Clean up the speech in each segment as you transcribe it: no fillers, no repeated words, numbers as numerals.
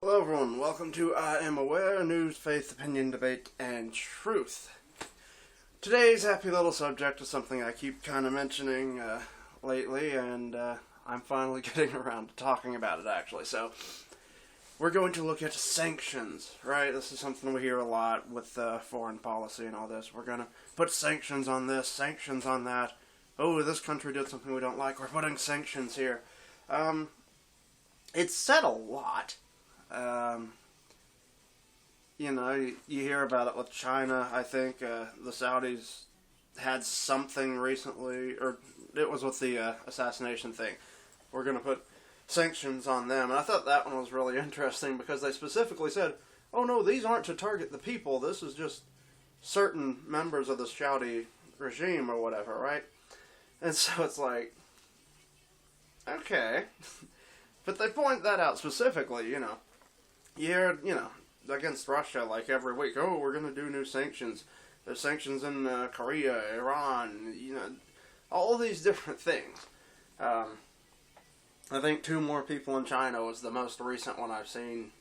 Hello everyone, welcome to I Am Aware, News, Faith, Opinion, Debate, and Truth. Today's happy little subject is something I keep kind of mentioning lately, and I'm finally getting around to talking about it actually. So, we're going to look at sanctions, right? This is something we hear a lot with foreign policy and all this. We're going to put sanctions on this, sanctions on that. Oh, this country did something we don't like, we're putting sanctions here. It's said a lot. You hear about it with China. I think the Saudis had something recently, or it was with the assassination thing. We're going to put sanctions on them. And I thought that one was really interesting because they specifically said, oh no, these aren't to target the people. This is just certain members of the Saudi regime or whatever, right? And so it's like, okay. But they point that out specifically, You hear, against Russia, like every week, oh, we're going to do new sanctions. There's sanctions in Korea, Iran, all these different things. I think 2 more people in China was the most recent one I've seen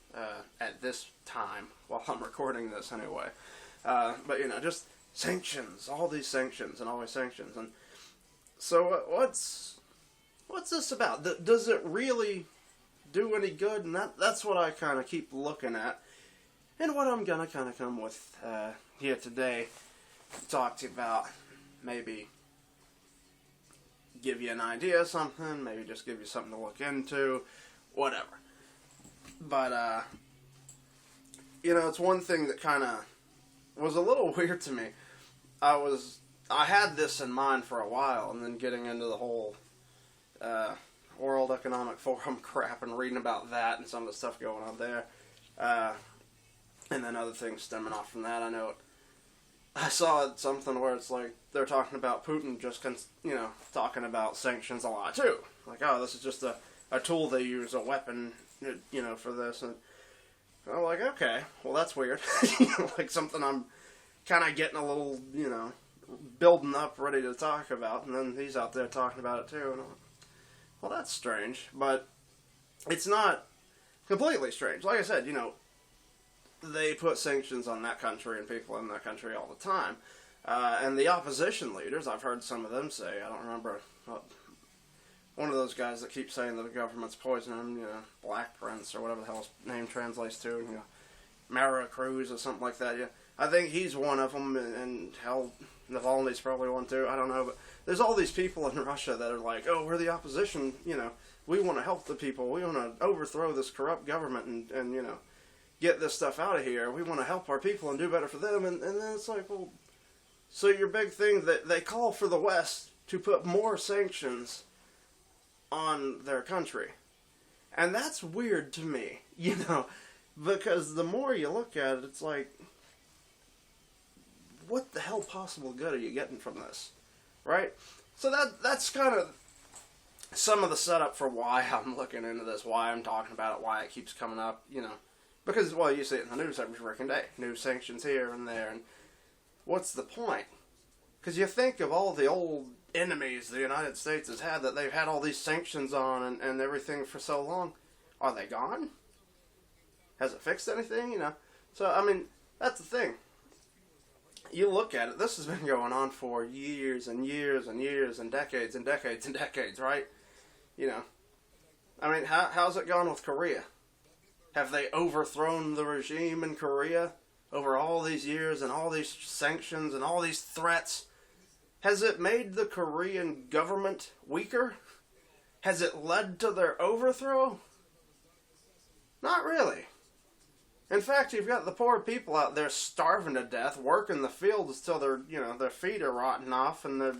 at this time, while I'm recording this anyway. But, just sanctions, all these sanctions and always sanctions. And so what's this about? Does it really do any good? And that's what I kind of keep looking at. And what I'm going to kind of come with here today, talk to you about, maybe give you an idea of something, maybe just give you something to look into, whatever. But, it's one thing that kind of was a little weird to me. I had this in mind for a while, and then getting into the whole World Economic Forum crap and reading about that and some of the stuff going on there, and then other things stemming off from that. I saw something where it's like they're talking about Putin just talking about sanctions a lot too. Like, oh, this is just a tool they use, a weapon, for this. And I'm like, okay, well that's weird. Like something I'm kind of getting a little, building up, ready to talk about, and then he's out there talking about it too. And I'm like, well, that's strange, but it's not completely strange. Like I said, they put sanctions on that country and people in that country all the time. And the opposition leaders, I've heard some of them say, I don't remember, one of those guys that keeps saying that the government's poisoning them, Black Prince or whatever the hell his name translates to, Mara Cruz or something like that. Yeah, I think he's one of them, and hell, Navalny's probably one too, I don't know, but there's all these people in Russia that are like, oh, we're the opposition, we want to help the people, we want to overthrow this corrupt government and get this stuff out of here, we want to help our people and do better for them, and then it's like, well, so your big thing, that they call for the West to put more sanctions on their country. And that's weird to me, because the more you look at it, it's like, what the hell possible good are you getting from this, right? So that's kind of some of the setup for why I'm looking into this, why I'm talking about it, why it keeps coming up, because, well, you see it in the news every freaking day, new sanctions here and there, and what's the point? Because you think of all the old enemies the United States has had that they've had all these sanctions on and everything for so long. Are they gone? Has it fixed anything, So, that's the thing. You look at it, this has been going on for years and years and years and decades and decades and decades, right? How's it gone with Korea? Have they overthrown the regime in Korea over all these years and all these sanctions and all these threats? Has it made the Korean government weaker? Has it led to their overthrow? Not really. In fact, you've got the poor people out there starving to death, working the fields till their feet are rotting off and their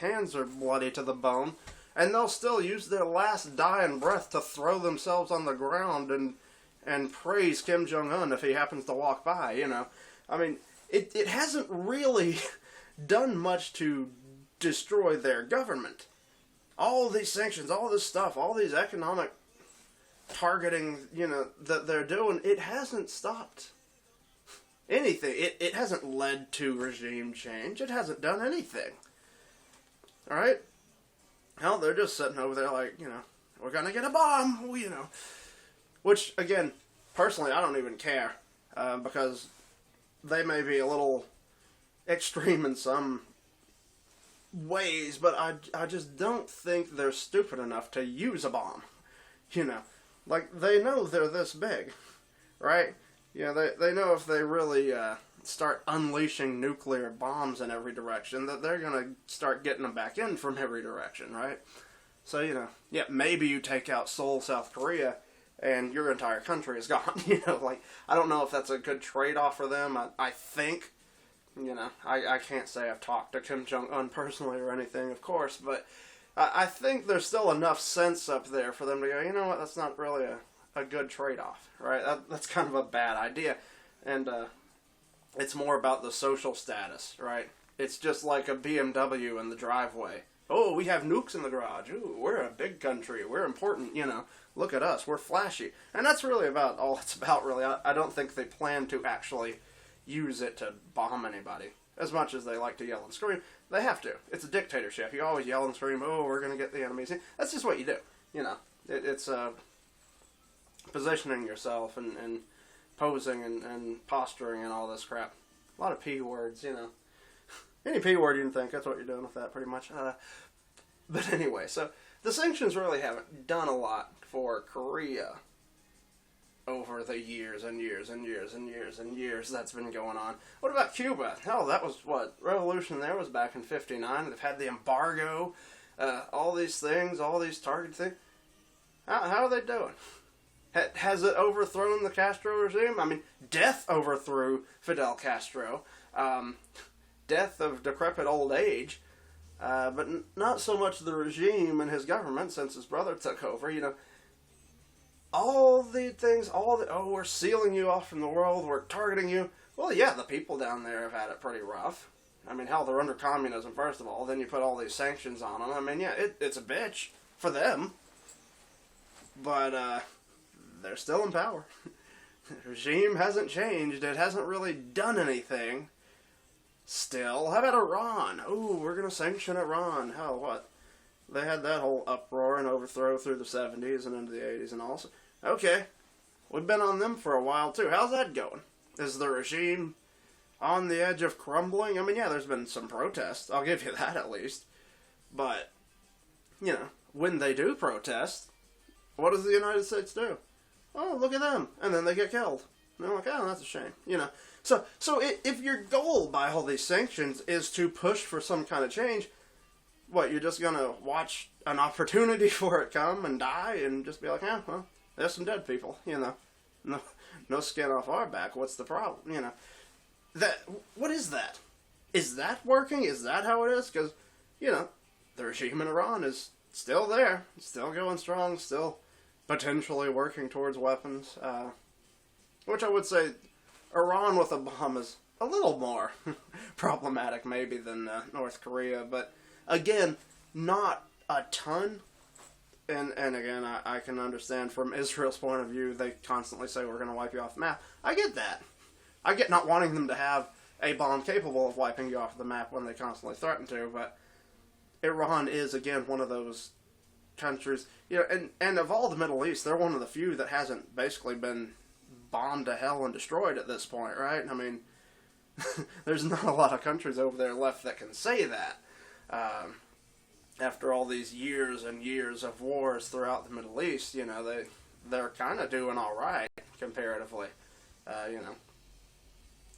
hands are bloody to the bone, and they'll still use their last dying breath to throw themselves on the ground and praise Kim Jong-un if he happens to walk by, It hasn't really done much to destroy their government. All these sanctions, all this stuff, all these economic targeting, that they're doing, it hasn't stopped anything. It hasn't led to regime change. It hasn't done anything. Alright? Hell, they're just sitting over there like, we're gonna get a bomb, Which, again, personally, I don't even care, because they may be a little extreme in some ways, but I just don't think they're stupid enough to use a bomb. You know, like, they know they're this big, right? Yeah, they know if they really start unleashing nuclear bombs in every direction, that they're going to start getting them back in from every direction, right? So, you know, yeah, maybe you take out Seoul, South Korea, and your entire country is gone. You know, like, I don't know if that's a good trade-off for them. I think, you know, I can't say I've talked to Kim Jong-un personally or anything, of course, but I think there's still enough sense up there for them to go, you know what, that's not really a good trade-off, right? That's kind of a bad idea. And it's more about the social status, right? It's just like a BMW in the driveway. Oh, we have nukes in the garage. Ooh, we're a big country. We're important, you know. Look at us. We're flashy. And that's really about all it's about, really. I don't think they plan to actually use it to bomb anybody. As much as they like to yell and scream, they have to. It's a dictatorship. You always yell and scream, oh, we're going to get the enemies. That's just what you do, you know. It's positioning yourself and posing and posturing and all this crap. A lot of P words, you know. Any P word you can think, that's what you're doing with that, pretty much. But anyway, so the sanctions really haven't done a lot for Korea over the years and years and years and years and years that's been going on. What about Cuba? Hell, that was, what, revolution there was back in 59. They've had the embargo, all these things, all these target things. How are they doing? Has it overthrown the Castro regime? I mean, death overthrew Fidel Castro. Death of decrepit old age. But not so much the regime and his government since his brother took over, you know. All the things, oh, we're sealing you off from the world, we're targeting you. Well, yeah, the people down there have had it pretty rough. I mean, hell, they're under communism, first of all. Then you put all these sanctions on them. I mean, yeah, it's a bitch for them. But, they're still in power. The regime hasn't changed. It hasn't really done anything. Still, how about Iran? Oh, we're going to sanction Iran. Hell, what? They had that whole uproar and overthrow through the 70s and into the 80s and all. Okay, we've been on them for a while, too. How's that going? Is the regime on the edge of crumbling? I mean, yeah, there's been some protests. I'll give you that, at least. But, you know, when they do protest, what does the United States do? Oh, look at them. And then they get killed. And I'm like, oh, that's a shame. You know. So if your goal by all these sanctions is to push for some kind of change, what, you're just going to watch an opportunity for it come and die and just be like, yeah, well, there's some dead people, you know. No skin off our back. What's the problem, you know? What is that? Is that working? Is that how it is? Because, you know, the regime in Iran is still there. Still going strong. Still potentially working towards weapons. Which I would say Iran with a bomb is a little more problematic maybe than North Korea. But again, not a ton. And again, I can understand from Israel's point of view, they constantly say we're going to wipe you off the map. I get that. I get not wanting them to have a bomb capable of wiping you off the map when they constantly threaten to, but Iran is, again, one of those countries, you know, and of all the Middle East, they're one of the few that hasn't basically been bombed to hell and destroyed at this point, right? I mean, there's not a lot of countries over there left that can say that. After all these years and years of wars throughout the Middle East, you know, they're kind of doing all right, comparatively. You know,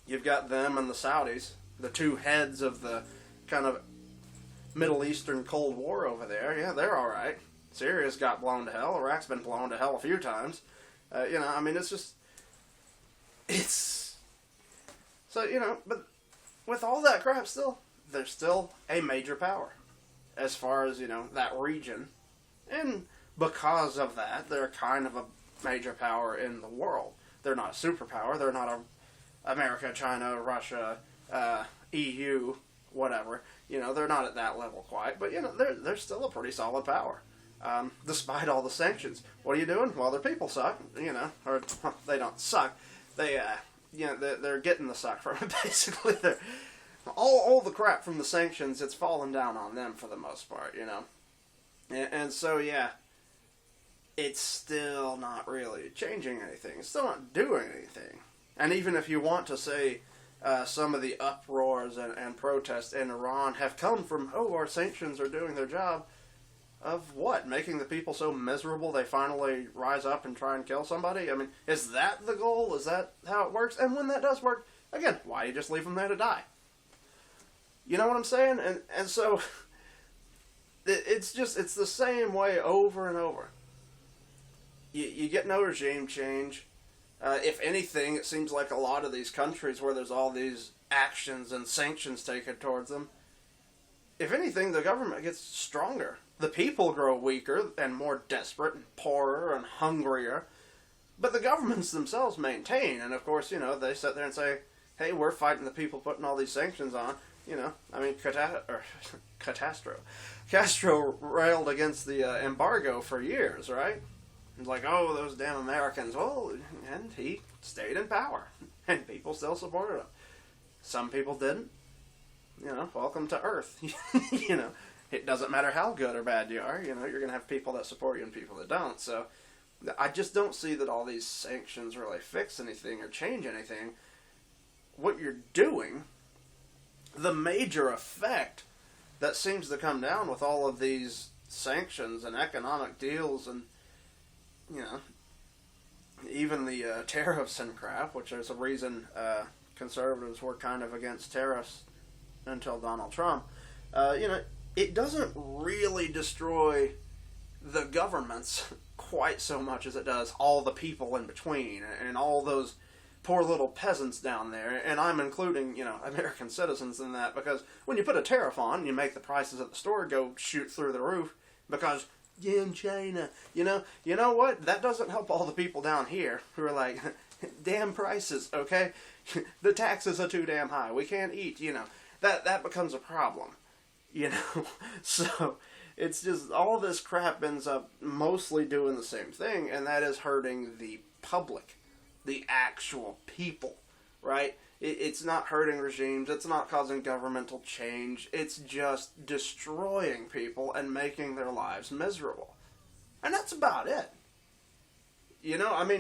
you've got them and the Saudis, the two heads of the kind of Middle Eastern Cold War over there. Yeah, they're all right. Syria's got blown to hell. Iraq's been blown to hell a few times. You know, I mean, it's... So, you know, but with all that crap still, they're still a major power as far as, you know, that region. And because of that, they're kind of a major power in the world. They're not a superpower. They're not America, China, Russia, EU, whatever. You know, they're not at that level quite. But, you know, they're still a pretty solid power. Despite all the sanctions. What are you doing? Well, their people suck, you know. Or, they don't suck. They, you know, they're getting the suck from it, basically. They're... All the crap from the sanctions, it's fallen down on them for the most part, you know. And so, yeah, it's still not really changing anything. It's still not doing anything. And even if you want to say some of the uproars and protests in Iran have come from, oh, our sanctions are doing their job, of what? Making the people so miserable they finally rise up and try and kill somebody? I mean, is that the goal? Is that how it works? And when that does work, again, why do you just leave them there to die? You know what I'm saying? And so, it's the same way over and over. You get no regime change. If anything, it seems like a lot of these countries where there's all these actions and sanctions taken towards them, if anything, the government gets stronger. The people grow weaker and more desperate and poorer and hungrier. But the governments themselves maintain. And of course, they sit there and say, hey, we're fighting the people putting all these sanctions on. I mean, Castro railed against the embargo for years, right? It's like, oh, those damn Americans. Well, and he stayed in power. And people still supported him. Some people didn't. Welcome to Earth. It doesn't matter how good or bad you are. You're going to have people that support you and people that don't. So I just don't see that all these sanctions really fix anything or change anything. What you're doing, the major effect that seems to come down with all of these sanctions and economic deals and, even the tariffs and crap, which is a reason conservatives were kind of against tariffs until Donald Trump, it doesn't really destroy the governments quite so much as it does all the people in between and all those poor little peasants down there. And I'm including, American citizens in that, because when you put a tariff on, you make the prices at the store go shoot through the roof because, in China, you know what? That doesn't help all the people down here who are like, damn prices, okay? The taxes are too damn high. We can't eat, That becomes a problem. So it's just all this crap ends up mostly doing the same thing, and that is hurting the public, the actual people, right? It's not hurting regimes, it's not causing governmental change, it's just destroying people and making their lives miserable. And that's about it.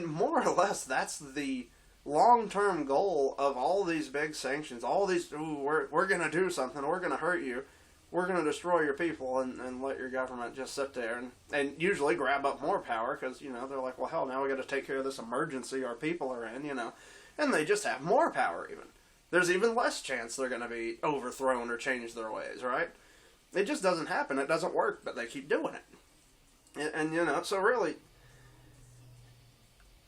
More or less, that's the long-term goal of all these big sanctions, all these, we're going to do something, we're going to hurt you, we're going to destroy your people and let your government just sit there and usually grab up more power because, they're like, well, hell, now we got to take care of this emergency our people are in, and they just have more power even. There's even less chance they're going to be overthrown or change their ways, right? It just doesn't happen. It doesn't work, but they keep doing it. And so really,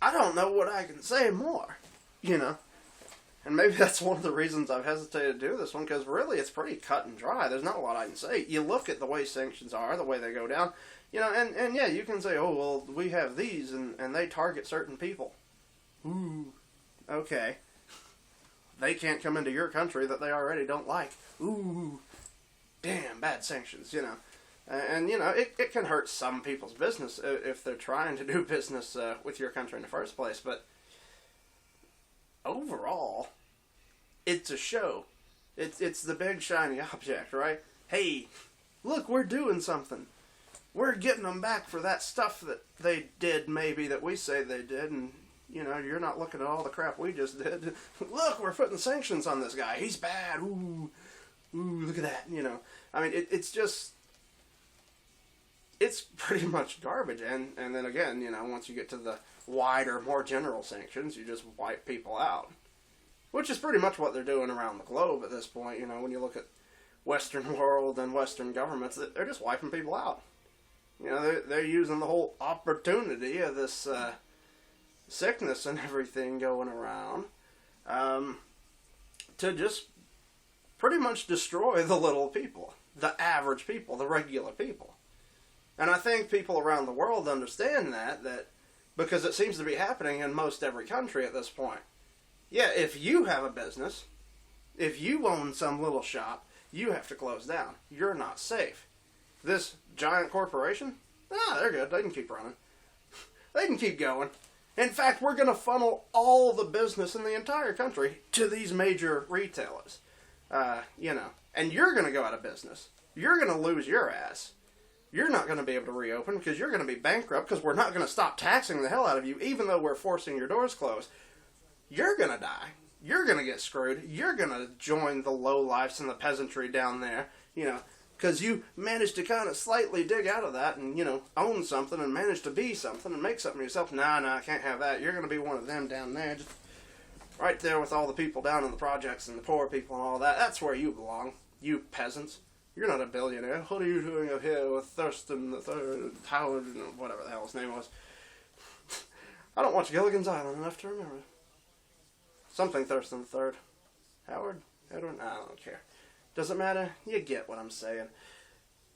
I don't know what I can say more, And maybe that's one of the reasons I've hesitated to do this one, because really it's pretty cut and dry. There's not a lot I can say. You look at the way sanctions are, the way they go down, and yeah, you can say, oh, well, we have these, and they target certain people. Ooh, okay. They can't come into your country that they already don't like. Ooh, damn, bad sanctions, And, it can hurt some people's business if they're trying to do business with your country in the first place, but overall, it's a show. It's the big shiny object, right? Hey, look, we're doing something. We're getting them back for that stuff that they did, maybe, that we say they did, and, you're not looking at all the crap we just did. Look, we're putting sanctions on this guy. He's bad. Ooh, look at that, it's just, it's pretty much garbage. And then again, once you get to the wider, more general sanctions, you just wipe people out. Which is pretty much what they're doing around the globe at this point. When you look at Western world and Western governments, they're just wiping people out. They're using the whole opportunity of this sickness and everything going around to just pretty much destroy the little people, the average people, the regular people. And I think people around the world understand that because it seems to be happening in most every country at this point. Yeah, if you have a business, if you own some little shop, you have to close down. You're not safe. This giant corporation, they're good. They can keep running. They can keep going. In fact, we're going to funnel all the business in the entire country to these major retailers. And you're going to go out of business. You're going to lose your ass. You're not going to be able to reopen because you're going to be bankrupt because we're not going to stop taxing the hell out of you even though we're forcing your doors closed. You're going to die. You're going to get screwed. You're going to join the lowlifes and the peasantry down there, because you managed to kind of slightly dig out of that and, own something and manage to be something and make something of yourself. Nah, I can't have that. You're going to be one of them down there, just right there with all the people down in the projects and the poor people and all that. That's where you belong, you peasants. You're not a billionaire. What are you doing up here with Thurston the Third, Howard, whatever the hell his name was? I don't watch Gilligan's Island enough to remember. Something Thurston the Third. Howard? Edward? I don't care. Doesn't matter. You get what I'm saying.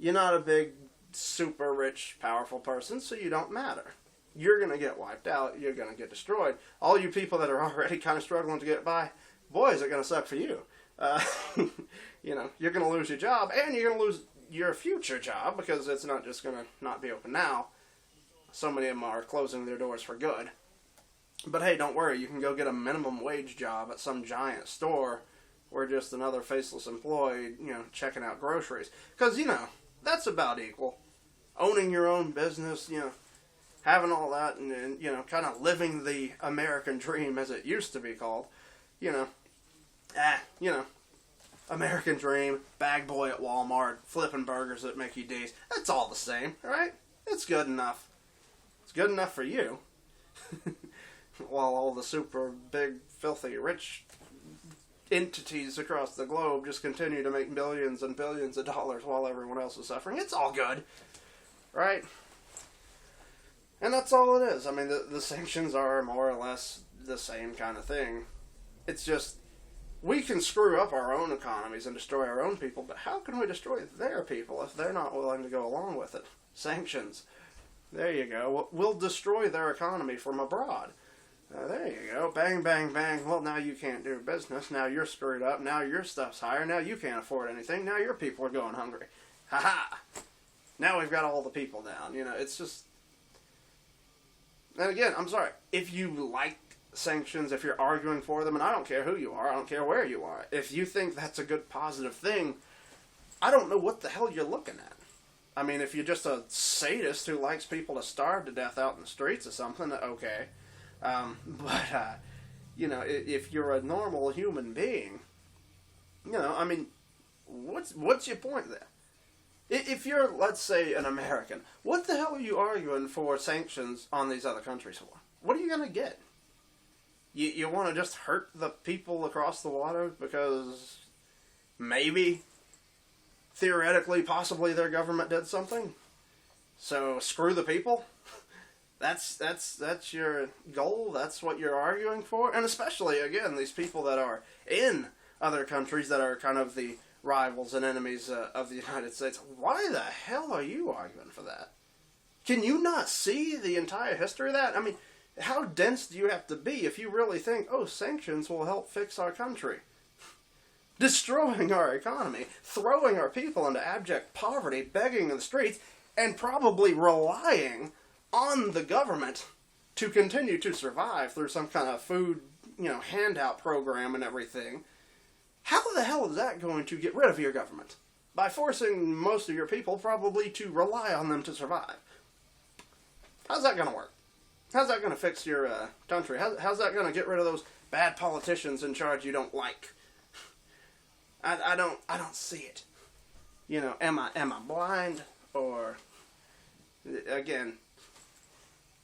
You're not a big, super rich, powerful person, so you don't matter. You're going to get wiped out. You're going to get destroyed. All you people that are already kind of struggling to get by, boy, is it going to suck for you. You're going to lose your job, and you're going to lose your future job, because it's not just going to not be open now. So many of them are closing their doors for good. But hey, don't worry, you can go get a minimum wage job at some giant store or just another faceless employee, checking out groceries. Because, that's about equal. Owning your own business, having all that and kind of living the American dream as it used to be called. American dream, bag boy at Walmart, flipping burgers at Mickey D's. That's all the same, right? It's good enough. It's good enough for you. While all the super big, filthy, rich entities across the globe just continue to make billions and billions of dollars while everyone else is suffering. It's all good, right? And that's all it is. I mean, the sanctions are more or less the same kind of thing. It's just, we can screw up our own economies and destroy our own people, but how can we destroy their people if they're not willing to go along with it? Sanctions. There you go. We'll destroy their economy from abroad. There you go. Bang, bang, bang. Well, now you can't do business. Now you're screwed up. Now your stuff's higher. Now you can't afford anything. Now your people are going hungry. Ha-ha! Now we've got all the people down. It's just... And again, I'm sorry. If you like sanctions, if you're arguing for them, and I don't care who you are, I don't care where you are, if you think that's a good, positive thing, I don't know what the hell you're looking at. I mean, if you're just a sadist who likes people to starve to death out in the streets or something, okay. If you're a normal human being, I mean, what's your point there? If you're, let's say, an American, what the hell are you arguing for sanctions on these other countries for? What are you going to get? You want to just hurt the people across the water because maybe, theoretically, possibly their government did something? So screw the people? That's your goal? That's what you're arguing for? And especially, again, these people that are in other countries that are kind of the rivals and enemies of the United States. Why the hell are you arguing for that? Can you not see the entire history of that? I mean, how dense do you have to be if you really think, sanctions will help fix our country? Destroying our economy, throwing our people into abject poverty, begging in the streets, and probably relying on the government to continue to survive through some kind of food, handout program and everything. How the hell is that going to get rid of your government? By forcing most of your people probably to rely on them to survive. How's that going to work? How's that going to fix your country? How's that going to get rid of those bad politicians in charge you don't like? I don't see it. Am I blind? Or, again,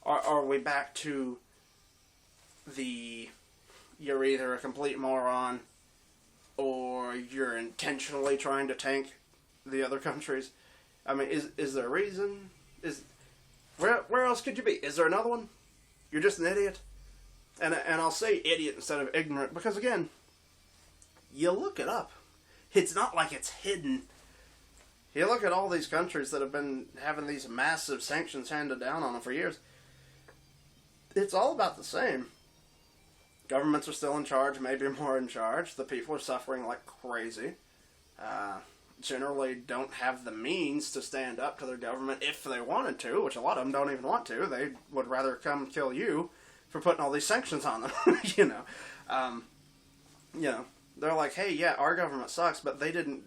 are we back to you're either a complete moron or you're intentionally trying to tank the other countries? I mean, is there a reason? Where else could you be? Is there another one? You're just an idiot? And I'll say idiot instead of ignorant because, again, you look it up. It's not like it's hidden. You look at all these countries that have been having these massive sanctions handed down on them for years. It's all about the same. Governments are still in charge, maybe more in charge. The people are suffering like crazy. Generally don't have the means to stand up to their government if they wanted to, which a lot of them don't even want to. They would rather come kill you for putting all these sanctions on them. They're like, hey, yeah, our government sucks, but they didn't,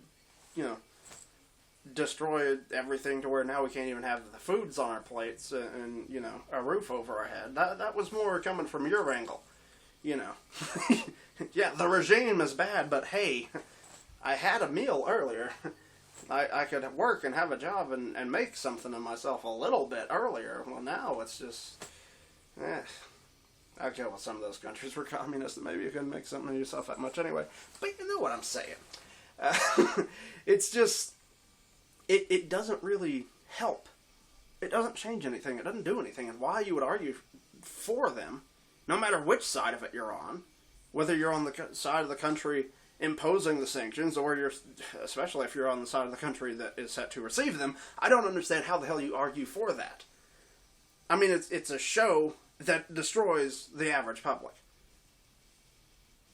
destroyed everything to where now we can't even have the foods on our plates and you know, a roof over our head. That was more coming from your angle, you know. Yeah, the regime is bad, but hey, I had a meal earlier. I could work and have a job and make something of myself a little bit earlier. Well, now it's just, I'd go with some of those countries were communist and maybe you couldn't make something of yourself that much anyway. But you know what I'm saying. It's just, it doesn't really help. It doesn't change anything. It doesn't do anything. And why you would argue for them, no matter which side of it you're on, whether you're on the side of the country imposing the sanctions, or you're, especially if you're on the side of the country that is set to receive them, I don't understand how the hell you argue for that. I mean, it's a show that destroys the average public.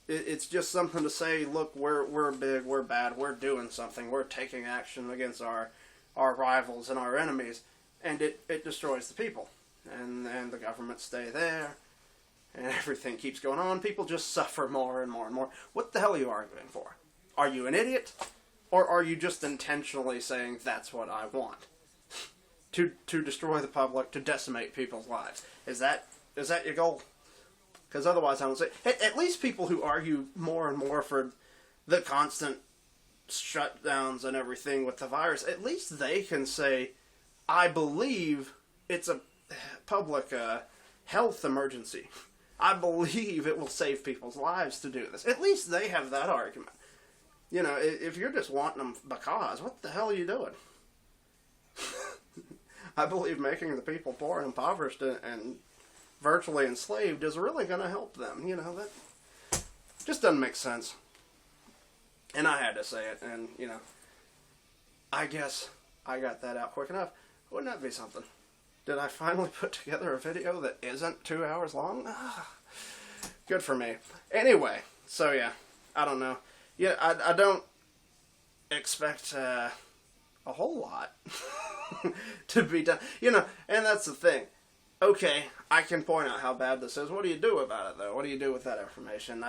It's just something to say, look, we're big, we're bad, we're doing something, we're taking action against our rivals and our enemies, and it destroys the people. And the government stay there, and everything keeps going on. People just suffer more and more and more. What the hell are you arguing for? Are you an idiot? Or are you just intentionally saying, that's what I want? To destroy the public, to decimate people's lives. Is that your goal? Because otherwise I don't say... At least people who argue more and more for the constant shutdowns and everything with the virus, at least they can say, I believe it's a public health emergency. I believe it will save people's lives to do this. At least they have that argument. You know, if you're just wanting them because, what the hell are you doing? I believe making the people poor and impoverished and virtually enslaved is really going to help them. You know, that just doesn't make sense. And I had to say it, and, you know, I guess I got that out quick enough. Wouldn't that be something? Did I finally put together a video that isn't 2 hours long? Good for me. Anyway, so yeah, I don't know. Yeah, I don't expect a whole lot to be done. You know, and that's the thing. Okay, I can point out how bad this is. What do you do about it, though? What do you do with that information?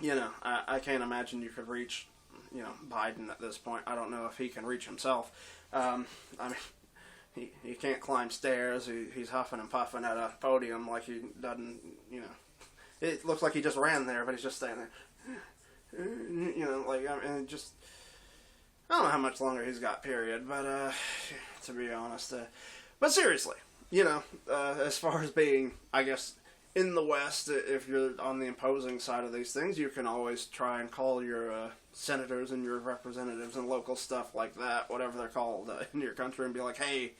You know, I can't imagine you could reach, you know, Biden at this point. I don't know if he can reach himself. I mean... He can't climb stairs. He's huffing and puffing at a podium like he doesn't, you know. It looks like he just ran there, but he's just staying there. You know, like, I mean, just... I don't know how much longer he's got, period, but, to be honest. But seriously, you know, as far as being, I guess, in the West, if you're on the opposing side of these things, you can always try and call your senators and your representatives and local stuff like that, whatever they're called, in your country, and be like, hey,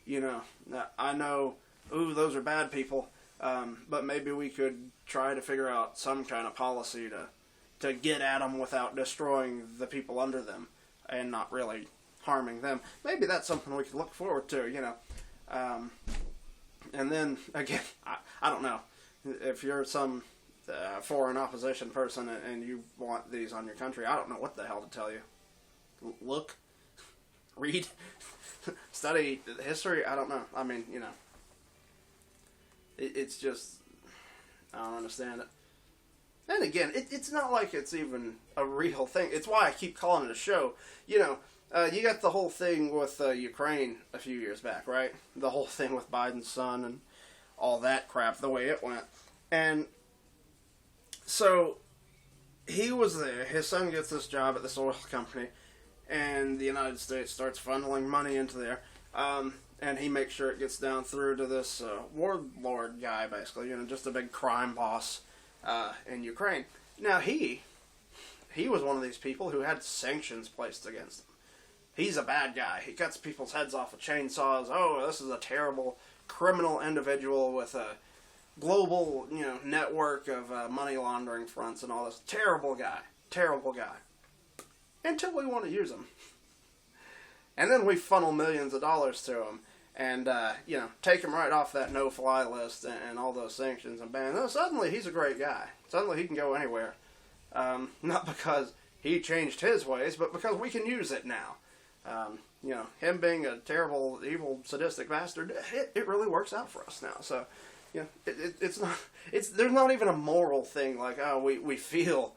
you know, I know, ooh, those are bad people, but maybe we could try to figure out some kind of policy to get at them without destroying the people under them and not really harming them. Maybe that's something we could look forward to, you know. And then, again, I don't know. If you're some foreign opposition person and you want these on your country, I don't know what the hell to tell you. Look, read, study history, I don't know. I mean, you know, it's just, I don't understand it. And again, it's not like it's even a real thing. It's why I keep calling it a show. You know, you got the whole thing with Ukraine a few years back, right? The whole thing with Biden's son and all that crap, the way it went. And so he was there. His son gets this job at this oil company, and the United States starts funneling money into there. And he makes sure it gets down through to this warlord guy, basically, you know, just a big crime boss in Ukraine. Now, he was one of these people who had sanctions placed against him. He's a bad guy. He cuts people's heads off with chainsaws. Oh, this is a terrible criminal individual with a global, you know, network of money laundering fronts and all this. Terrible guy. Terrible guy. Until we want to use him. And then we funnel millions of dollars to him and, you know, take him right off that no-fly list and all those sanctions and ban. No, suddenly he's a great guy. Suddenly he can go anywhere. Not because he changed his ways, but because we can use it now. You know, him being a terrible, evil, sadistic bastard, it really works out for us now. So, you know, there's not even a moral thing like, oh, we feel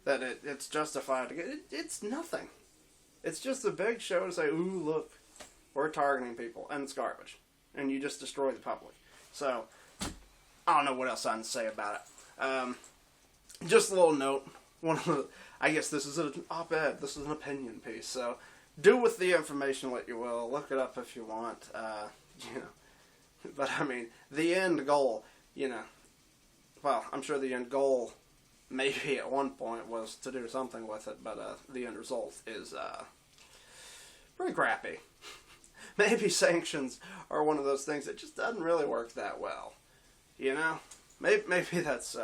that it's justified to get, it's nothing. It's just a big show to say, ooh, look, we're targeting people, and it's garbage. And you just destroy the public. So, I don't know what else I can say about it. Just a little note. I guess this is an op-ed. This is an opinion piece. So, do with the information what you will. Look it up if you want. You know. But, I mean, the end goal, you know. Well, I'm sure the end goal, maybe at one point, was to do something with it. But the end result is pretty crappy. Maybe sanctions are one of those things that just doesn't really work that well. You know? Maybe that's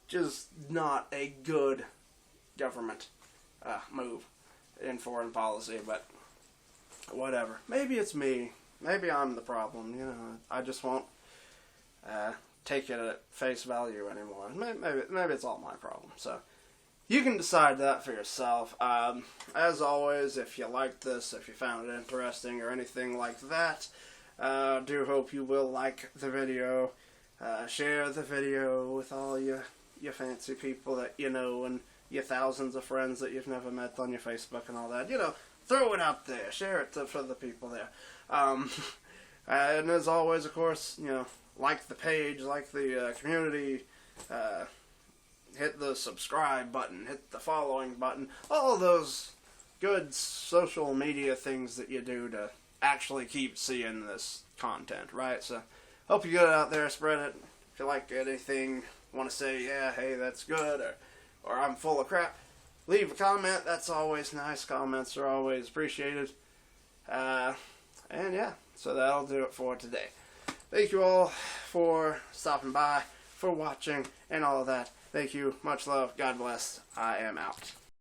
just not a good government move in foreign policy, but whatever. Maybe it's me. Maybe I'm the problem, you know. I just won't take it at face value anymore. Maybe it's all my problem. So, you can decide that for yourself. As always, if you liked this, if you found it interesting or anything like that, do hope you will like the video, share the video with all your fancy people that you know and your thousands of friends that you've never met on your Facebook and all that. You know, throw it out there, share it for the people there. And as always, of course, you know, like the page, like the community, hit the subscribe button, hit the following button, all those good social media things that you do to actually keep seeing this content, right? So, hope you get it out there, spread it. If you like anything, want to say, yeah, hey, that's good, or I'm full of crap, leave a comment. That's always nice. Comments are always appreciated. And yeah, so that'll do it for today. Thank you all for stopping by, for watching, and all of that. Thank you. Much love. God bless. I am out.